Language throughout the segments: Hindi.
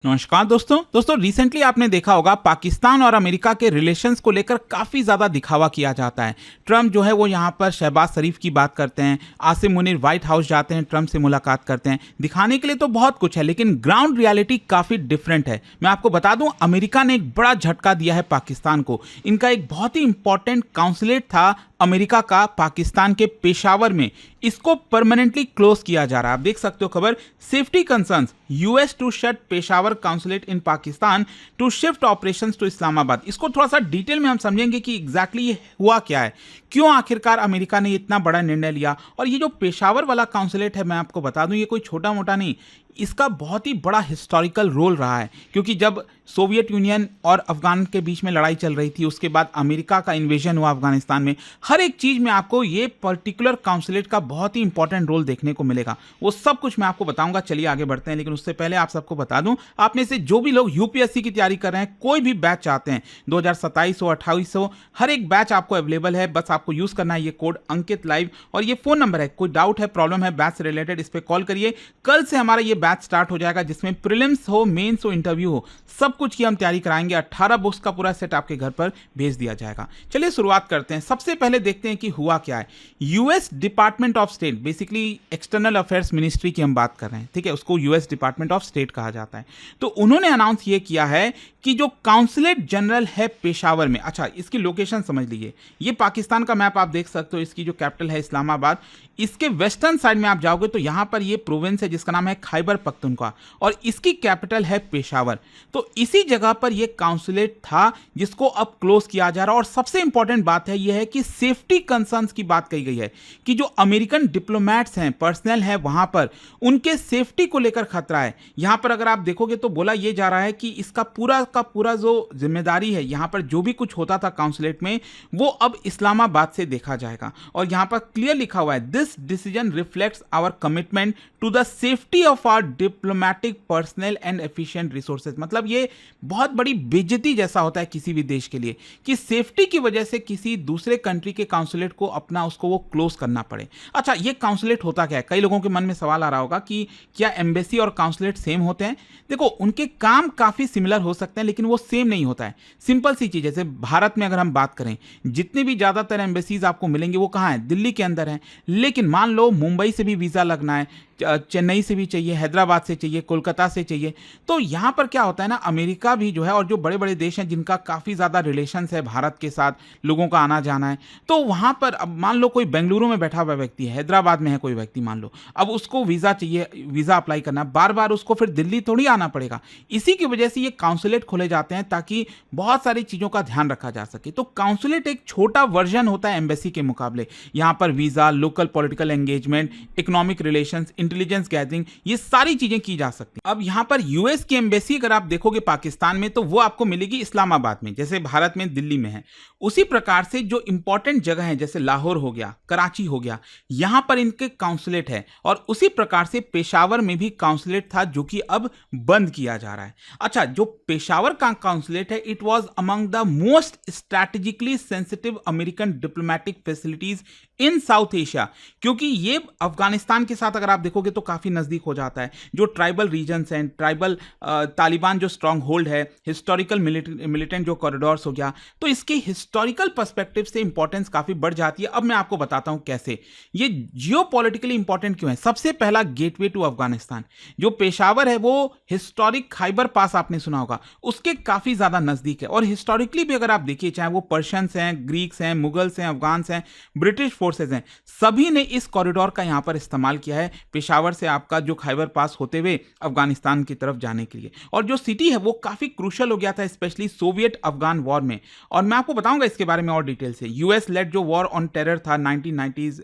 नमस्कार दोस्तों रिसेंटली आपने देखा होगा पाकिस्तान और अमेरिका के रिलेशंस को लेकर काफ़ी ज़्यादा दिखावा किया जाता है। ट्रम्प जो है वो यहाँ पर शहबाज शरीफ की बात करते हैं, आसिम मुनीर व्हाइट हाउस जाते हैं, ट्रम्प से मुलाकात करते हैं। दिखाने के लिए तो बहुत कुछ है, लेकिन ग्राउंड रियलिटी काफ़ी डिफरेंट है। मैं आपको बता दूं, अमेरिका ने एक बड़ा झटका दिया है पाकिस्तान को। इनका एक बहुत ही इंपॉर्टेंट काउंसलेट था अमेरिका का पाकिस्तान के पेशावर में, इसको परमानेंटली क्लोज किया जा रहा है। आप देख सकते हो खबर, safety concerns US to shut Peshawar consulate in Pakistan to shift operations to Islamabad. इसको थोड़ा सा डिटेल में हम समझेंगे कि एग्जैक्टली ये हुआ क्या है, क्यों आखिरकार अमेरिका ने इतना बड़ा निर्णय लिया। और ये जो पेशावर वाला काउंसलेट है, मैं आपको बता दूं, ये कोई छोटा मोटा नहीं, इसका बहुत ही बड़ा हिस्टोरिकल रोल रहा है। क्योंकि जब सोवियत यूनियन और अफगान के बीच में लड़ाई चल रही थी, उसके बाद अमेरिका का इन्वेजन हुआ अफगानिस्तान में, हर एक चीज में आपको ये पर्टिकुलर काउंसलेट का बहुत ही इंपॉर्टेंट रोल देखने को मिलेगा। वो सब कुछ मैं आपको बताऊंगा। चलिए आगे बढ़ते हैं, लेकिन उससे पहले आप सबको बता दूं, आप में से जो भी लोग यूपीएससी की तैयारी कर रहे हैं, कोई भी बैच चाहते हैं, 2027 हो 28 हो, हर एक बैच आपको अवेलेबल है। बस आपको यूज करना है ये कोड अंकित लाइव, और ये फोन नंबर है। कोई डाउट है, प्रॉब्लम है बैच से रिलेटेड, इस पर कॉल करिए। कल से हमारा ये बैच स्टार्ट हो जाएगा, जिसमें प्रीलिम्स हो, मेंस हो, इंटरव्यू हो, सब कुछ की हम तैयारी कराएंगे। 18 बुक्स का पूरा सेट आपके घर पर भेज दिया जाएगा। चलिए शुरुआत करते हैं। सबसे पहले देखते हैं कि हुआ क्या है। US department of state, basically external affairs ministry की हम बात कर रहे हैं, ठीक है, उसको यूएस डिपार्टमेंट ऑफ स्टेट कहा जाता है। तो उन्होंने अनाउंस ये किया है कि जो काउंसलेट जनरल है पेशावर में, अच्छा इसकी लोकेशन समझ लीजिए, ये पाकिस्तान का मैप आप देख सकते हो, इसकी जो कैपिटल है इस्लामाबाद, इसके वेस्टर्न साइड में आप जाओगे तो यहां पर ये प्रोविंस है जिसका नाम है खैबर पख्तूनख्वा, और इसकी कैपिटल है पेशावर। तो इसी जगह पर यह काउंसलेट था जिसको अब क्लोज किया जा रहा है। और सबसे इंपॉर्टेंट बात है यह है कि सेफ्टी कंसर्न्स की बात कही गई है कि जो अमेरिकन डिप्लोमैट्स हैं, पर्सनल है वहां पर, उनके सेफ्टी को लेकर खतरा है। यहां पर अगर आप देखोगे तो बोला यह जा रहा है कि इसका पूरा का पूरा जो जिम्मेदारी है, यहां पर जो भी कुछ होता था काउंसलेट में, वो अब इस्लामाबाद से देखा जाएगा। और यहां पर क्लियर लिखा हुआ है, this decision reflects our commitment to the safety of our diplomatic personnel and efficient resources। मतलब ये बहुत बड़ी बेइज्जती जैसा होता है किसी भी देश के लिए कि सेफ्टी की वजह से किसी दूसरे कंट्री के काउंसलेट को अपना उसको वो क्लोज करना पड़े। अच्छा, ये काउंसलेट होता क्या है? कई लोगों के मन में सवाल आ रहा होगा कि क्या एम्बेसी और काउंसलेट सेम होते हैं? देखो, उनके काम काफी सिमिलर हो सकते हैं, लेकिन वो सेम नहीं होता है। सिंपल सी चीज, जैसे भारत में अगर हम बात करें, जितने भी ज्यादातर एम्बेसीज आपको मिलेंगे वो कहाँ है? दिल्ली के अंदर है। लेकिन मान लो मुंबई से भी वीज़ा लगना है, चेन्नई से भी चाहिए, हैदराबाद से चाहिए, कोलकाता से चाहिए, तो यहाँ पर क्या होता है ना, अमेरिका भी जो है, और जो बड़े बड़े देश हैं जिनका काफ़ी ज़्यादा रिलेशंस है भारत के साथ, लोगों का आना जाना है, तो वहाँ पर अब मान लो कोई बेंगलुरु में बैठा हुआ व्यक्ति है, हैदराबाद में है कोई व्यक्ति मान लो, अब उसको वीज़ा चाहिए, वीज़ा अप्लाई करना, बार बार उसको फिर दिल्ली थोड़ी आना पड़ेगा। इसी की वजह से ये काउंसलेट खोले जाते हैं ताकि बहुत सारी चीज़ों का ध्यान रखा जा सके। तो काउंसलेट एक छोटा वर्जन होता है एम्बेसी के मुकाबले। यहाँ पर visa, local political engagement, economic relations, intelligence gathering, ये सारी चीजें की जा सकती हैं। अब यहां पर यूएस की एम्बेसी अगर आप देखोगे पाकिस्तान में, तो वो आपको मिलेगी इस्लामाबाद में, जैसे भारत में दिल्ली में है। उसी प्रकार से जो इंपॉर्टेंट जगह है, जैसे लाहौर हो गया, कराची हो गया, यहां पर इनके काउंसलेट है। और उसी प्रकार से पेशावर में भी काउंसलेट था, जो कि अब बंद किया जा रहा है। अच्छा, जो पेशावर का काउंसलेट है, it was among the most strategically sensitive American diplomatic facilities in south Asia, क्योंकि ये अफगानिस्तान के साथ अगर आप देखोगे तो काफी नजदीक हो जाता है। जो ट्राइबल रीजन्स हैं, ट्राइबल तालिबान जो स्ट्रांग होल्ड है, हिस्टोरिकल मिलिटेंट जो कॉरिडोर्स हो गया, तो इसके हिस्टोरिकल पर्सपेक्टिव से इंपॉर्टेंस काफी बढ़ जाती है। अब मैं आपको बताता हूं कैसे ये जियोपॉलिटिकली इंपॉर्टेंट क्यों है। सबसे पहला, गेटवे टू अफगानिस्तान। जो पेशावर है वो हिस्टोरिक खैबर पास आपने सुना होगा, उसके काफी ज्यादा नजदीक है। और हिस्टोरिकली भी अगर आप देखिए, चाहे वो पर्शियंस हैं, ग्रीक्स हैं, मुगल्स हैं, अफगान्स हैं, ब्रिटिश फोर्सेज हैं, सभी ने इस कॉरिडोर का यहां पर इस्तेमाल किया है, पेशावर से आपका जो खैबर पास होते हुए अफगानिस्तान की तरफ जाने के लिए। और जो सिटी है वो काफी क्रूशियल हो गया था, स्पेशली सोवियत अफगान वॉर में। और मैं आपको बताऊंगा इसके बारे में और डिटेल से। यूएस लेड जो वॉर ऑन टेरर था 1990s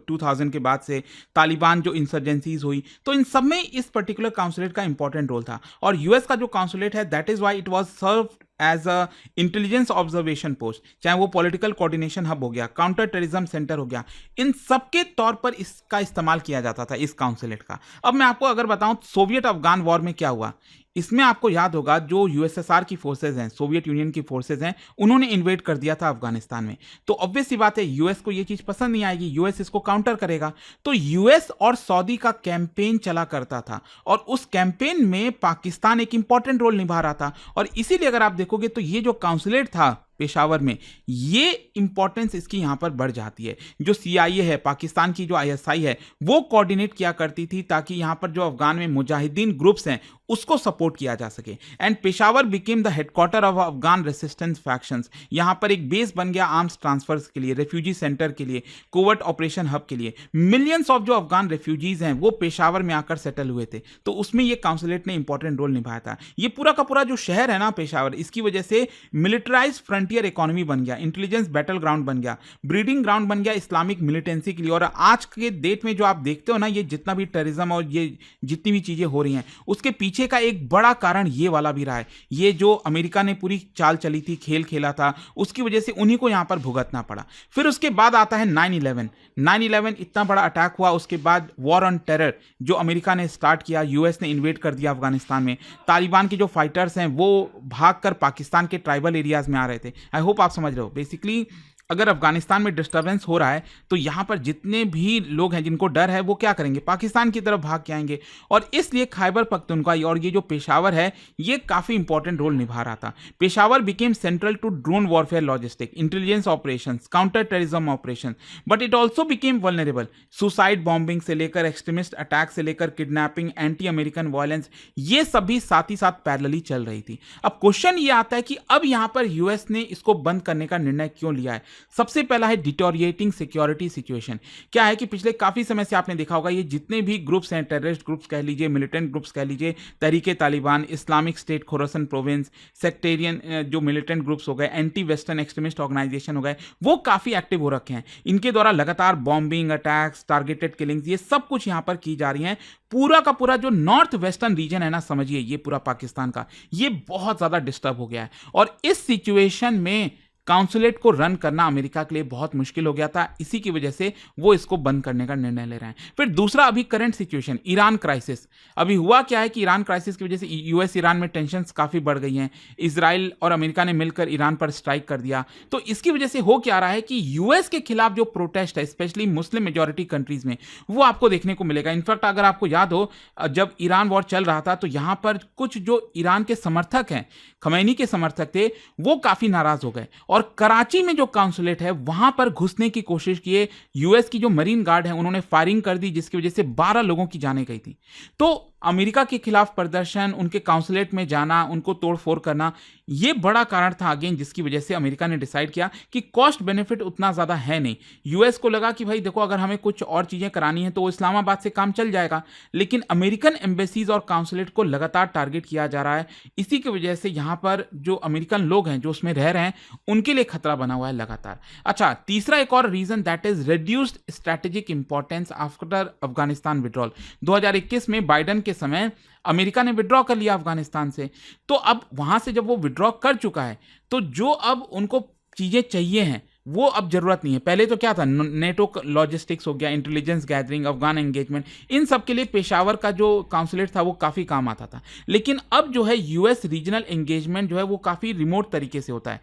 2000 के बाद से, तालिबान जो इंसर्जेंसीज हुई, तो इन सब में इस पर्टिकुलर काउंसलेट का इंपॉर्टेंट रोल था। और यूएस का जो काउंसलेट है, that is why it was serve as a intelligence observation post, चाहे वो पॉलिटिकल कोऑर्डिनेशन हब हो गया, काउंटर टेररिज्म सेंटर हो गया, इन सब के तौर पर इसका इस्तेमाल किया जाता था, इस काउंसलेट का। अब मैं आपको अगर बताऊं सोवियत अफगान वॉर में क्या हुआ, इसमें आपको याद होगा जो यूएसएसआर की फोर्सेज हैं, सोवियत यूनियन की फोर्सेज हैं, उन्होंने इन्वेड कर दिया था अफगानिस्तान में। तो ऑब्वियस सी बात है यूएस को ये चीज पसंद नहीं आएगी, यूएस इसको काउंटर करेगा। तो यूएस और सऊदी का कैंपेन चला करता था और उस कैंपेन में पाकिस्तान एक इंपॉर्टेंट रोल निभा रहा था। और इसीलिए अगर आप देखोगे तो ये जो काउंसलेट था पेशावर में, ये इंपॉर्टेंस इसकी यहां पर बढ़ जाती है। जो सीआईए है, पाकिस्तान की जो आईएसआई है, वो कोऑर्डिनेट किया करती थी ताकि यहां पर जो अफगान में मुजाहिदीन ग्रुप्स हैं उसको सपोर्ट किया जा सके। And Peshawar became the headquarter of Afghan resistance factions. यहां पर एक बेस बन गया आर्म्स ट्रांसफर्स के लिए, रेफ्यूजी सेंटर के लिए, कोवर्ट ऑपरेशन हब के लिए। मिलियंस ऑफ जो अफगान रेफ्यूजीज हैं वो पेशावर में आकर सेटल हुए थे, तो उसमें ये काउंसलेट ने इंपॉर्टेंट रोल निभाया था। ये पूरा का पूरा जो शहर है ना पेशावर, इसकी वजह से मिलिटराइज फ्रंटियर इकोनॉमी बन गया, इंटेलिजेंस बैटल ग्राउंड बन गया, ब्रीडिंग ग्राउंड बन गया इस्लामिक मिलिटेंसी के लिए। और आज के डेट में जो आप देखते हो ना, ये जितना भी टेररिज्म और ये जितनी भी चीजें हो रही हैं, उसके पीछे का एक बड़ा कारण ये वाला भी रहा है। ये जो अमेरिका ने पूरी चाल चली थी, खेल खेला था, उसकी वजह से उन्हीं को यहां पर भुगतना पड़ा। फिर उसके बाद आता है 9/11। 9/11 इतना बड़ा अटैक हुआ, उसके बाद वॉर ऑन टेरर जो अमेरिका ने स्टार्ट किया, यूएस ने इन्वेड कर दिया अफगानिस्तान में। तालिबान के जो फाइटर्स हैं वो भागकर पाकिस्तान के ट्राइबल एरियाज में आ रहे थे। आई होप आप समझ रहे हो। बेसिकली अगर अफगानिस्तान में डिस्टर्बेंस हो रहा है तो यहां पर जितने भी लोग हैं जिनको डर है वो क्या करेंगे, पाकिस्तान की तरफ भाग के आएंगे। और इसलिए खैबर पख्तूनख्वा और ये जो पेशावर है ये काफी इंपॉर्टेंट रोल निभा रहा था। Peshawar became central to drone warfare, logistic, intelligence operations, counter terrorism operation, but it also became vulnerable. Suicide bombing से लेकर एक्सट्रीमिस्ट अटैक से लेकर किडनैपिंग, एंटी अमेरिकन वायलेंस, ये सभी साथ ही साथ पैरेलली चल रही थी। अब क्वेश्चन ये आता है कि अब यहां पर यूएस ने इसको बंद करने का निर्णय क्यों लिया है। सबसे पहला है डिटोरिएटिंग सिक्योरिटी सिचुएशन। क्या है कि पिछले काफी समय से आपने देखा होगा ये जितने भी ग्रुप्स हैं, टेररिस्ट ग्रुप्स कह लीजिए, मिलिटेंट ग्रुप्स कह लीजिए, तहरीके Taliban, Islamic state Khorasan province, sectarian जो मिलिटेंट ग्रुप्स हो गए, एंटी वेस्टर्न एक्सट्रीमिस्ट ऑर्गेनाइजेशन हो गए, वो काफी एक्टिव हो रखे हैं। इनके द्वारा लगातार बॉम्बिंग, अटैक्स, टारगेटेड किलिंग्स, ये सब कुछ यहां पर की जा रही हैं। पूरा का पूरा जो नॉर्थ वेस्टर्न रीजन है ना, समझिए ये पूरा पाकिस्तान का, ये बहुत ज्यादा डिस्टर्ब हो गया है। और इस सिचुएशन में काउंसलेट को रन करना अमेरिका के लिए बहुत मुश्किल हो गया था। इसी की वजह से वो इसको बंद करने का निर्णय ले रहे हैं। फिर दूसरा, अभी करंट सिचुएशन, ईरान क्राइसिस। अभी हुआ क्या है कि ईरान क्राइसिस की वजह से यूएस ईरान में टेंशंस काफी बढ़ गई हैं। इजराइल और अमेरिका ने मिलकर ईरान पर स्ट्राइक कर दिया। तो इसकी वजह से हो क्या रहा है कि यूएस के खिलाफ जो प्रोटेस्ट है, स्पेशली मुस्लिम मेजॉरिटी कंट्रीज में, वो आपको देखने को मिलेगा। इनफैक्ट अगर आपको याद हो, जब ईरान वॉर चल रहा था तो यहां पर कुछ जो ईरान के समर्थक हैं, खमैनी के समर्थक थे, वो काफी नाराज हो गए और कराची में जो काउंसुलेट है वहां पर घुसने की कोशिश किए। यूएस की जो मरीन गार्ड है उन्होंने फायरिंग कर दी, जिसकी वजह से 12 लोगों की जानें गई थी। तो अमेरिका के खिलाफ प्रदर्शन, उनके काउंसुलेट में जाना, उनको तोड़फोड़ करना, यह बड़ा कारण था अगेन, जिसकी वजह से अमेरिका ने डिसाइड किया कि कॉस्ट बेनिफिट उतना ज्यादा है नहीं। यूएस को लगा कि भाई देखो, अगर हमें कुछ और चीजें करानी है तो इस्लामाबाद से काम चल जाएगा, लेकिन अमेरिकन एम्बेसीज और काउंसुलेट को लगातार टारगेट किया जा रहा है। इसी की वजह से यहां पर जो अमेरिकन लोग हैं जो उसमें रह रहे हैं, उनके लिए खतरा बना हुआ है लगातार। अच्छा, तीसरा एक और reason, that is reduced strategic importance after Afghanistan withdrawal. 2021 में बाइडन के समय अमेरिका ने विड्रॉ कर लिया अफगानिस्तान से। तो अब वहां से जब वो विड्रॉ कर चुका है, तो जो अब उनको चीजें चाहिए हैं वो अब जरूरत नहीं है। पहले तो क्या था, नेटो लॉजिस्टिक्स हो गया, इंटेलिजेंस गैदरिंग, अफगान एंगेजमेंट, इन सब के लिए पेशावर का जो काउंसुलेट था वो काफी काम आता था। लेकिन अब जो है यूएस रीजनल एंगेजमेंट जो है वो काफी रिमोट तरीके से होता है,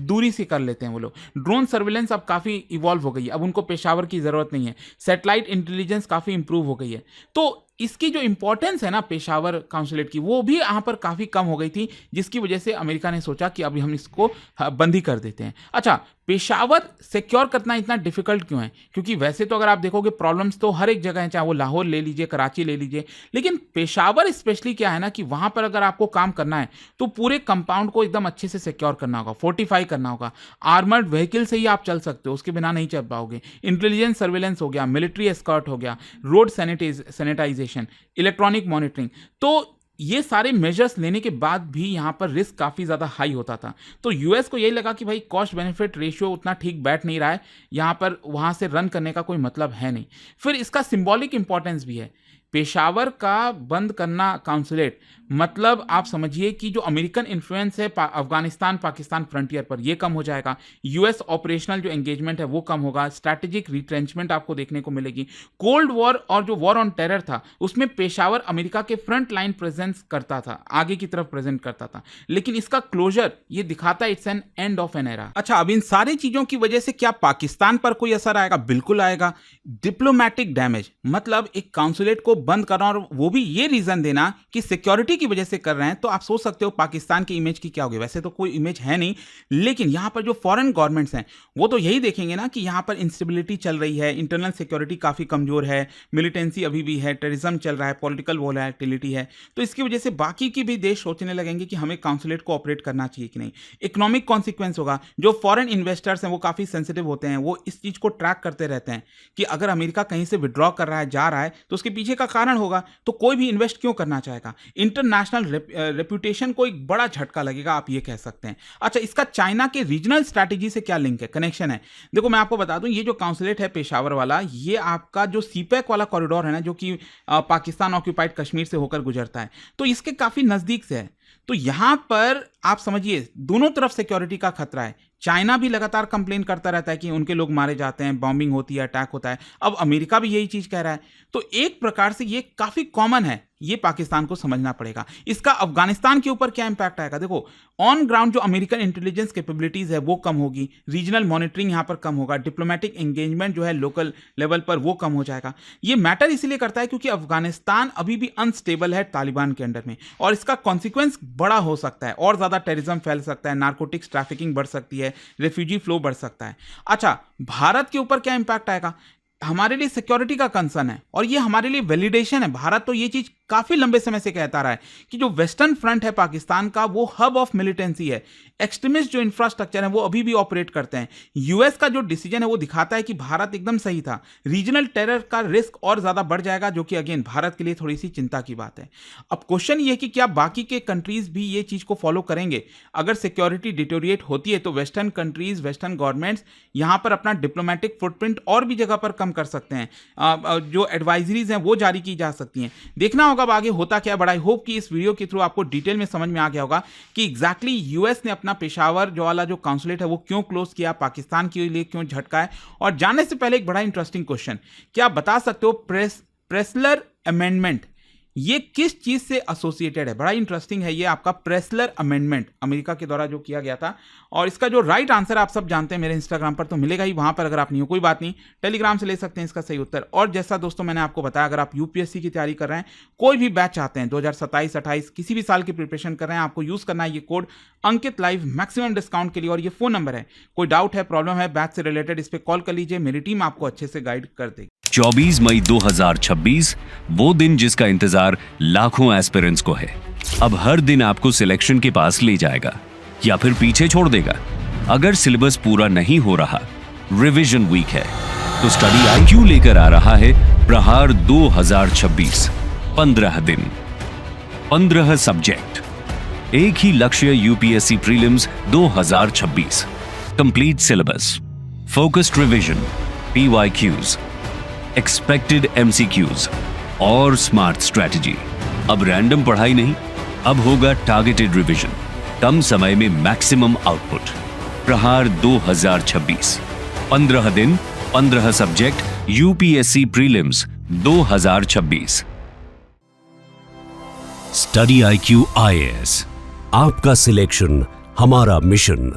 दूरी से कर लेते हैं वो लोग। ड्रोन सर्विलेंस अब काफी इवॉल्व हो गई है, अब उनको पेशावर की जरूरत नहीं है। सैटेलाइट इंटेलिजेंस काफी इंप्रूव हो गई है। तो इसकी जो इंपॉर्टेंस है ना पेशावर काउंसुलेट की, वो भी यहां पर काफी कम हो गई थी, जिसकी वजह से अमेरिका ने सोचा कि अभी हम इसको बंद ही कर देते हैं। अच्छा, पेशावर सिक्योर करना इतना डिफिकल्ट क्यों है? क्योंकि वैसे तो अगर आप देखोगे प्रॉब्लम्स तो हर एक जगह है, चाहे वो लाहौर ले लीजिए, कराची ले लीजिए, लेकिन पेशावर स्पेशली क्या है ना कि वहां पर अगर आपको काम करना है तो पूरे कंपाउंड को एकदम अच्छे से सिक्योर करना होगा, फोर्टिफाई करना होगा। आर्मर्ड व्हीकल से ही आप चल सकते हो, उसके बिना नहीं चल पाओगे। इंटेलिजेंस सर्वेलेंस हो गया, मिलिट्री एस्कॉर्ट हो गया, रोड सैनिटाइजेशन, इलेक्ट्रॉनिक मॉनिटरिंग। तो ये सारे मेजर्स लेने के बाद भी यहां पर रिस्क काफी ज्यादा हाई होता था। तो यूएस को यही लगा कि भाई कॉस्ट बेनिफिट रेशियो उतना ठीक बैठ नहीं रहा है, यहां पर वहां से रन करने का कोई मतलब है नहीं। फिर इसका सिंबॉलिक इंपॉर्टेंस भी है। पेशावर का बंद करना काउंसुलेट मतलब आप समझिए कि जो अमेरिकन इन्फ्लुएंस है अफगानिस्तान पाकिस्तान फ्रंटियर पर, ये कम हो जाएगा। यूएस ऑपरेशनल जो एंगेजमेंट है वो कम होगा। स्ट्रैटेजिक रिट्रेंचमेंट आपको देखने को मिलेगी। कोल्ड वॉर और जो वॉर ऑन टेरर था उसमें पेशावर अमेरिका के फ्रंट लाइन प्रेजेंस करता था, आगे की तरफ प्रेजेंट करता था, लेकिन इसका क्लोजर ये दिखाता है it's an end of an era. अच्छा, अब इन सारी चीजों की वजह से क्या पाकिस्तान पर कोई असर आएगा? बिल्कुल आएगा। डिप्लोमैटिक डैमेज, मतलब एक काउंसुलेट को बंद करना, और वो भी ये रीजन देना कि सिक्योरिटी की वजह से कर रहे हैं, तो आप सोच सकते हो पाकिस्तान की इमेज की क्या होगी। वैसे तो कोई इमेज है नहीं, लेकिन यहां पर जो फॉरेन गवर्नमेंट्स हैं वो तो यही देखेंगे ना कि यहां पर इंस्टेबिलिटी चल रही है, इंटरनल सिक्योरिटी काफी कमजोर है, मिलिटेंसी अभी भी है, टेररिज्म चल रहा है, पॉलिटिकल वोलेटिलिटी है, तो इसकी वजह से बाकी की भी देश सोचने लगेंगे कि हमें काउंसुलेट को ऑपरेट करना चाहिए कि नहीं। इकोनॉमिक कॉन्सिक्वेंस होगा, जो फॉरेन इन्वेस्टर्स हैं वो काफी सेंसिटिव होते हैं, वो इस चीज को ट्रैक करते रहते हैं कि अगर अमेरिका कहीं से विड्रॉ कर रहा है, जा रहा है, तो उसके पीछे का कारण होगा, तो कोई भी इन्वेस्ट क्यों करना चाहेगा। इंटरनेशनल रेपुटेशन को एक बड़ा झटका लगेगा, आप ये कह सकते हैं। अच्छा, इसका चाइना के रीजनल स्ट्रैटेजी से क्या लिंक है, कनेक्शन है? देखो मैं आपको बता दूं, ये जो काउंसुलेट है पेशावर वाला, ये आपका जो सीपैक वाला कॉरिडोर है ना, जो कि पाकिस्तान ऑक्यूपाइड कश्मीर से होकर गुजरता है, तो इसके काफी नजदीक से है। तो यहां पर आप समझिए दोनों तरफ सिक्योरिटी का खतरा है। चाइना भी लगातार कंप्लेन करता रहता है कि उनके लोग मारे जाते हैं, बॉम्बिंग होती है, अटैक होता है। अब अमेरिका भी यही चीज कह रहा है, तो एक प्रकार से ये काफी कॉमन है, ये पाकिस्तान को समझना पड़ेगा। इसका अफगानिस्तान के ऊपर क्या इंपैक्ट आएगा? देखो, ऑन ग्राउंड जो अमेरिकन इंटेलिजेंस कैपेबिलिटीज है वो कम होगी, रीजनल मॉनिटरिंग यहां पर कम होगा, डिप्लोमेटिक एंगेजमेंट जो है लोकल लेवल पर वो कम हो जाएगा। ये मैटर इसलिए करता है क्योंकि अफगानिस्तान अभी भी अनस्टेबल है तालिबान के अंडर में, और इसका कॉन्सिक्वेंस बड़ा हो सकता है, और ज्यादा टेररिज्म फैल सकता है, नार्कोटिक्स ट्रैफिकिंग बढ़ सकती है, रेफ्यूजी फ्लो बढ़ सकता है। अच्छा, भारत के ऊपर क्या इंपैक्ट आएगा? हमारे लिए सिक्योरिटी का कंसर्न है, और ये हमारे लिए वैलिडेशन है। भारत तो ये चीज काफी लंबे समय से कहता रहा है कि जो वेस्टर्न फ्रंट है पाकिस्तान का, वो हब ऑफ मिलिटेंसी है। एक्सट्रीमिस्ट जो इंफ्रास्ट्रक्चर है वो अभी भी ऑपरेट करते हैं। यूएस का जो डिसीजन है वो दिखाता है कि भारत एकदम सही था। रीजनल टेरर का रिस्क और ज्यादा बढ़ जाएगा, जो कि अगेन भारत के लिए थोड़ी सी चिंता की बात है। अब क्वेश्चन ये है कि क्या बाकी के कंट्रीज भी ये चीज को फॉलो करेंगे? अगर सिक्योरिटी डिटोरिएट होती है तो वेस्टर्न कंट्रीज, वेस्टर्न गवर्नमेंट्स यहां पर अपना डिप्लोमेटिक फुटप्रिंट और भी जगह पर कम कर सकते हैं। जो एडवाइजरीज हैं वो जारी की जा सकती हैं। देखना होगा अब आगे होता क्या। बट आई होप कि इस वीडियो के थ्रू आपको डिटेल में समझ में आ गया होगा कि एग्जैक्टली यूएस ने अपना पेशावर जो वाला जो काउंसुलेट है वो क्यों क्लोज किया, पाकिस्तान के लिए क्यों झटका है। और जानने से पहले एक बड़ा इंटरेस्टिंग क्वेश्चन, क्या आप बता सकते हो प्रेसलर अमेंडमेंट ये किस चीज से एसोसिएटेड है? बड़ा इंटरेस्टिंग है ये आपका प्रेसलर अमेंडमेंट, अमेरिका के द्वारा जो किया गया था। और इसका जो राइट आंसर आप सब जानते हैं मेरे इंस्टाग्राम पर तो मिलेगा ही, वहां पर अगर आप नहीं हो कोई बात नहीं, टेलीग्राम से ले सकते हैं इसका सही उत्तर। और जैसा दोस्तों मैंने आपको बताया, अगर आप यूपीएससी की तैयारी कर रहे हैं, कोई भी बैच चाहते हैं 2027-28 किसी भी साल की प्रिपरेशन कर रहे हैं, आपको यूज करना है ये कोड अंकित लाइव मैक्सिमम डिस्काउंट के लिए। और ये फोन नंबर है, कोई डाउट है, प्रॉब्लम है बैच से रिलेटेड, इस पर कॉल कर लीजिए, मेरी टीम आपको अच्छे से गाइड कर देगी। 24 मई 2026 वो दिन जिसका इंतजार लाखों एस्पिरेंट्स को है, अब हर दिन आपको सिलेक्शन के पास ले जाएगा या फिर पीछे छोड़ देगा। अगर सिलेबस पूरा नहीं हो रहा, रिवीजन वीक है, तो स्टडी आईक्यू लेकर आ रहा है प्रहार 2026। 15 दिन, 15 सब्जेक्ट, एक ही लक्ष्य, UPSC prelims 2026। Complete syllabus, focused revision, PYQs, expected MCQs और स्मार्ट स्ट्रैटेजी। अब रैंडम पढ़ाई नहीं, अब होगा टारगेटेड रिवीजन, कम समय में मैक्सिमम आउटपुट। प्रहार 2026, 15 दिन, 15 subject, UPSC prelims 2026। Study IQ IAS, आपका सिलेक्शन हमारा मिशन।